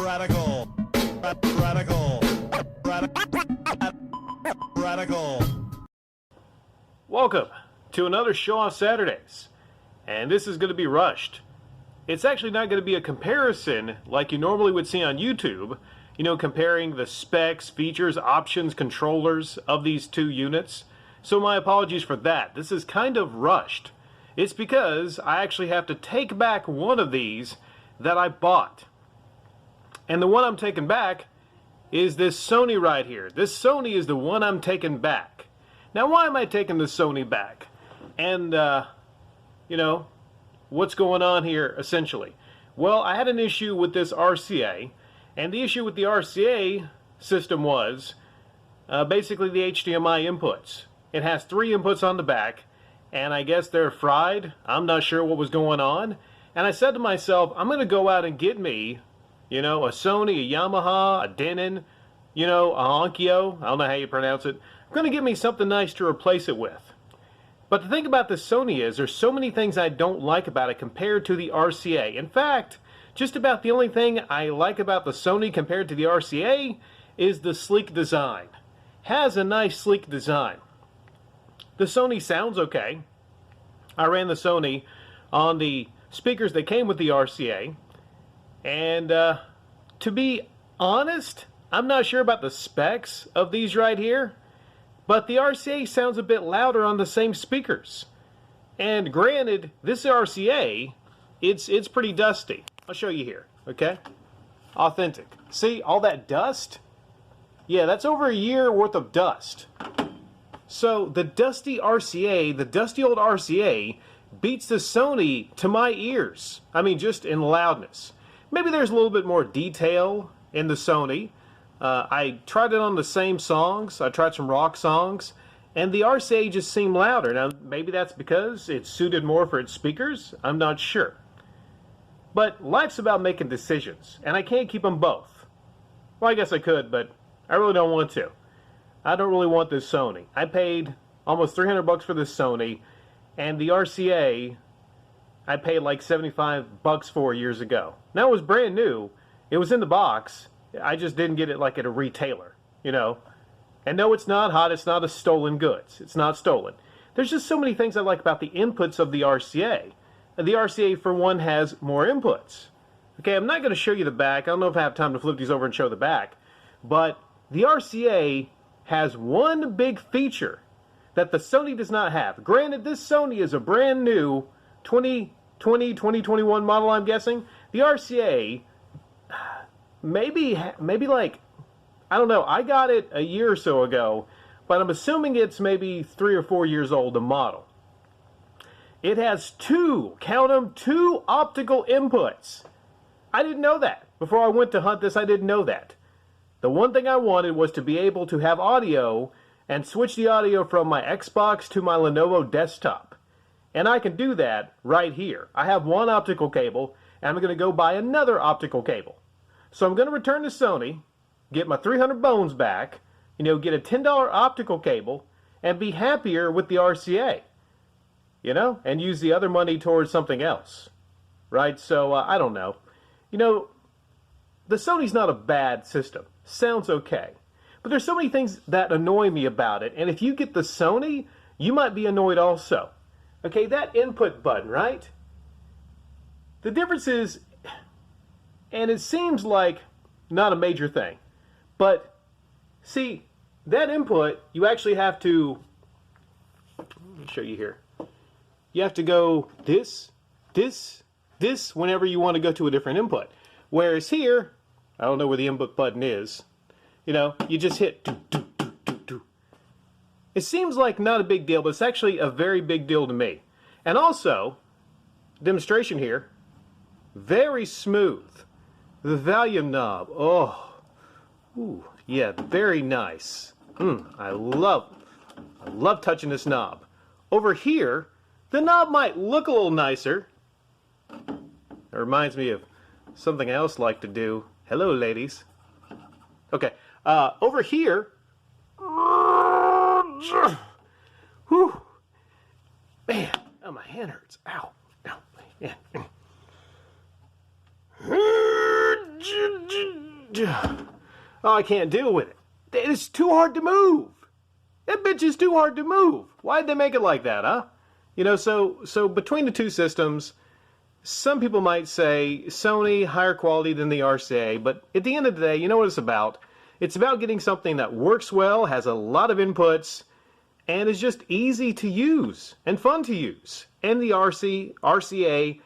Radical. Radical. Radical. Welcome to another Show Off Saturdays, and this is going to be rushed. It's actually not going to be a comparison like you normally would see on YouTube, you know, comparing the specs, features, options, controllers of these two units. So my apologies for that. This is kind of rushed. It's because I actually have to take back one of these that I bought. And the one I'm taking back is this Sony right here. This Sony is the one I'm taking back. Now, why am I taking the Sony back? And, you know, what's going on here, essentially? Well, I had an issue with this RCA, and the issue with the RCA system was basically the HDMI inputs. It has 3 inputs on the back, and I guess they're fried. I'm not sure what was going on. And I said to myself, I'm going to go out and get me, you know, a Sony, a Yamaha, a Denon, you know, a Onkyo. I don't know how you pronounce it. I'm going to get me something nice to replace it with. But the thing about the Sony is there's so many things I don't like about it compared to the RCA. In fact, just about the only thing I like about the Sony compared to the RCA is the sleek design. Has a nice sleek design. The Sony sounds okay. I ran the Sony on the speakers that came with the RCA. And to be honest, I'm not sure about the specs of these right here. But the RCA sounds a bit louder on the same speakers. And granted, this RCA, it's pretty dusty. I'll show you here, okay? Authentic. See, all that dust? Yeah, that's over a year worth of dust. So the dusty RCA, the dusty old RCA, beats the Sony to my ears. I mean, just in loudness. Maybe there's a little bit more detail in the Sony. I tried it on the same songs. I tried some rock songs, and the RCA just seemed louder. Now, maybe that's because it's suited more for its speakers. I'm not sure. But life's about making decisions, and I can't keep them both. Well, I guess I could, but I really don't want to. I don't really want this Sony. I paid almost $300 for this Sony, and the RCA I paid like $75 for years ago. Now, it was brand new. It was in the box. I just didn't get it like at a retailer, you know. And no, it's not hot. It's not a stolen goods. It's not stolen. There's just so many things I like about the inputs of the RCA. And the RCA, for one, has more inputs. Okay, I'm not going to show you the back. I don't know if I have time to flip these over and show the back. But the RCA has one big feature that the Sony does not have. Granted, this Sony is a brand new 2020, 2021 model, I'm guessing. The RCA, maybe like, I don't know, I got it a year or so ago, but I'm assuming it's maybe 3 or 4 years old, the model. It has 2, count them, 2 optical inputs. I didn't know that. Before I went to hunt this, I didn't know that. The one thing I wanted was to be able to have audio and switch the audio from my Xbox to my Lenovo desktop. And I can do that right here. I have one optical cable, and I'm going to go buy another optical cable. So I'm going to return to Sony, get my 300 bones back, you know, get a $10 optical cable, and be happier with the RCA, you know, and use the other money towards something else, right? So, I don't know. You know, the Sony's not a bad system. Sounds okay. But there's so many things that annoy me about it, and if you get the Sony, you might be annoyed also. Okay, that input button, right? The difference is, and it seems like not a major thing, but see, that input, you actually have to, let me show you here. You have to go this, whenever you want to go to a different input. Whereas here, I don't know where the input button is, you know, you just hit do, do, do, do, do. It seems like not a big deal, but it's actually a very big deal to me. And also, demonstration here, very smooth. The volume knob, oh, ooh, yeah, very nice. I love touching this knob. Over here, the knob might look a little nicer. It reminds me of something else I like to do. Hello, ladies. Okay, over here, whew, man, oh, my hand hurts. Ow, ow, man. Oh, I can't deal with it. It's too hard to move. That bitch is too hard to move. Why'd they make it like that, huh? You know, so between the two systems, some people might say Sony, higher quality than the RCA, but at the end of the day, you know what it's about? It's about getting something that works well, has a lot of inputs, and is just easy to use and fun to use. And the RCA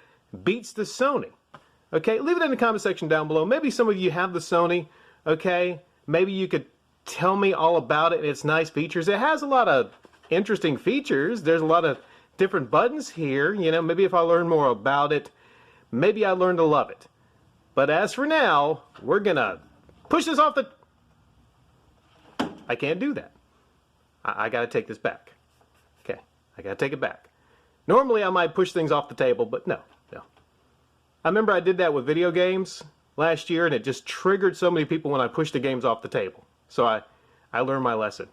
beats the Sony. Okay, leave it in the comment section down below. Maybe some of you have the Sony, okay? Maybe you could tell me all about it and its nice features. It has a lot of interesting features. There's a lot of different buttons here. You know, maybe if I learn more about it, maybe I learn to love it. But as for now, we're gonna push this off the... I can't do that. I gotta take this back. Okay, I gotta take it back. Normally I might push things off the table, but no. I remember I did that with video games last year, and it just triggered so many people when I pushed the games off the table. So I learned my lesson.